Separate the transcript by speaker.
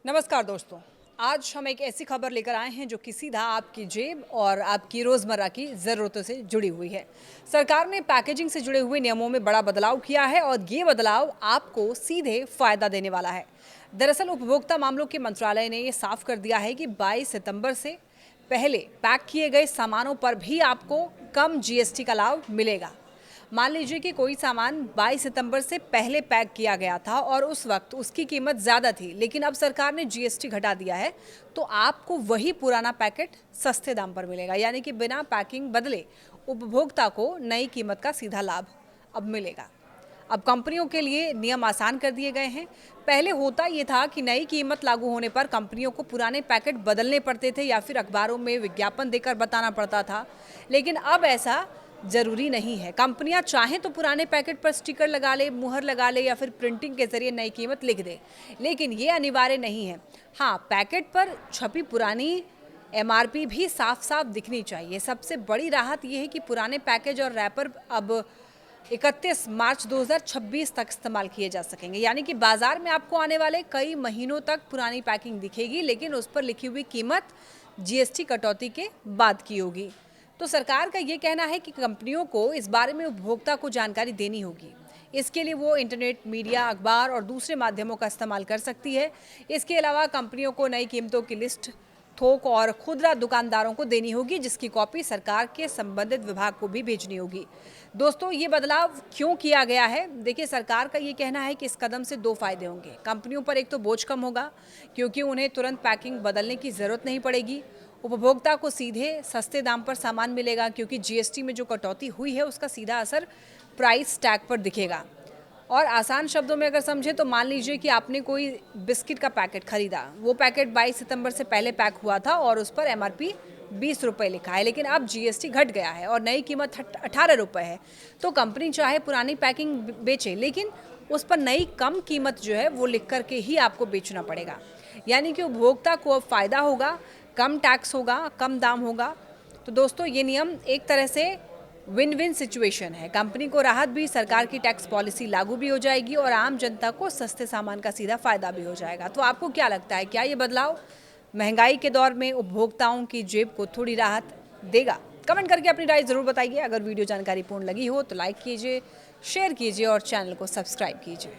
Speaker 1: नमस्कार दोस्तों। आज हम एक ऐसी खबर लेकर आए हैं जो कि सीधा आपकी जेब और आपकी रोज़मर्रा की ज़रूरतों से जुड़ी हुई है। सरकार ने पैकेजिंग से जुड़े हुए नियमों में बड़ा बदलाव किया है और ये बदलाव आपको सीधे फ़ायदा देने वाला है। दरअसल उपभोक्ता मामलों के मंत्रालय ने ये साफ कर दिया है कि 22 सितंबर से पहले पैक किए गए सामानों पर भी आपको कम जीएसटी का लाभ मिलेगा। मान लीजिए कि कोई सामान 22 सितंबर से पहले पैक किया गया था और उस वक्त उसकी कीमत ज़्यादा थी, लेकिन अब सरकार ने जीएसटी घटा दिया है, तो आपको वही पुराना पैकेट सस्ते दाम पर मिलेगा। यानी कि बिना पैकिंग बदले उपभोक्ता को नई कीमत का सीधा लाभ अब मिलेगा। अब कंपनियों के लिए नियम आसान कर दिए गए हैं। पहले होता ये था कि नई कीमत लागू होने पर कंपनियों को पुराने पैकेट बदलने पड़ते थे या फिर अखबारों में विज्ञापन देकर बताना पड़ता था, लेकिन अब ऐसा जरूरी नहीं है। कंपनियां चाहें तो पुराने पैकेट पर स्टिकर लगा ले, मुहर लगा ले या फिर प्रिंटिंग के जरिए नई कीमत लिख दे, लेकिन ये अनिवार्य नहीं है। हाँ, पैकेट पर छपी पुरानी एमआरपी भी साफ साफ दिखनी चाहिए। सबसे बड़ी राहत यह है कि पुराने पैकेज और रैपर अब 31 मार्च 2026 तक इस्तेमाल किए जा सकेंगे। यानी कि बाजार में आपको आने वाले कई महीनों तक पुरानी पैकिंग दिखेगी, लेकिन उस पर लिखी हुई कीमत जीएसटी कटौती के बाद की होगी। तो सरकार का ये कहना है कि कंपनियों को इस बारे में उपभोक्ता को जानकारी देनी होगी। इसके लिए वो इंटरनेट, मीडिया, अखबार और दूसरे माध्यमों का इस्तेमाल कर सकती है। इसके अलावा कंपनियों को नई कीमतों की लिस्ट थोक और खुदरा दुकानदारों को देनी होगी, जिसकी कॉपी सरकार के संबंधित विभाग को भी भेजनी होगी। दोस्तों, ये बदलाव क्यों किया गया है? देखिए, सरकार का ये कहना है कि इस कदम से दो फायदे होंगे। कंपनियों पर एक तो बोझ कम होगा, क्योंकि उन्हें तुरंत पैकिंग बदलने की ज़रूरत नहीं पड़ेगी। उपभोक्ता को सीधे सस्ते दाम पर सामान मिलेगा, क्योंकि जीएसटी में जो कटौती हुई है उसका सीधा असर प्राइस टैग पर दिखेगा। और आसान शब्दों में अगर समझे तो मान लीजिए कि आपने कोई बिस्किट का पैकेट खरीदा। वो पैकेट 22 सितंबर से पहले पैक हुआ था और उस पर एमआरपी 20 रुपये लिखा है, लेकिन अब जीएसटी घट गया है और नई कीमत 18 रुपये है। तो कंपनी चाहे पुरानी पैकिंग बेचे, लेकिन उस पर नई कम कीमत जो है वो लिख करके ही आपको बेचना पड़ेगा। यानी कि उपभोक्ता को अब फायदा होगा, कम टैक्स होगा, कम दाम होगा। तो दोस्तों, ये नियम एक तरह से विन विन सिचुएशन है। कंपनी को राहत भी, सरकार की टैक्स पॉलिसी लागू भी हो जाएगी और आम जनता को सस्ते सामान का सीधा फायदा भी हो जाएगा। तो आपको क्या लगता है, क्या ये बदलाव महंगाई के दौर में उपभोक्ताओं की जेब को थोड़ी राहत देगा? कमेंट करके अपनी राय जरूर बताइए। अगर वीडियो जानकारीपूर्ण लगी हो तो लाइक कीजिए, शेयर कीजिए और चैनल को सब्सक्राइब कीजिए।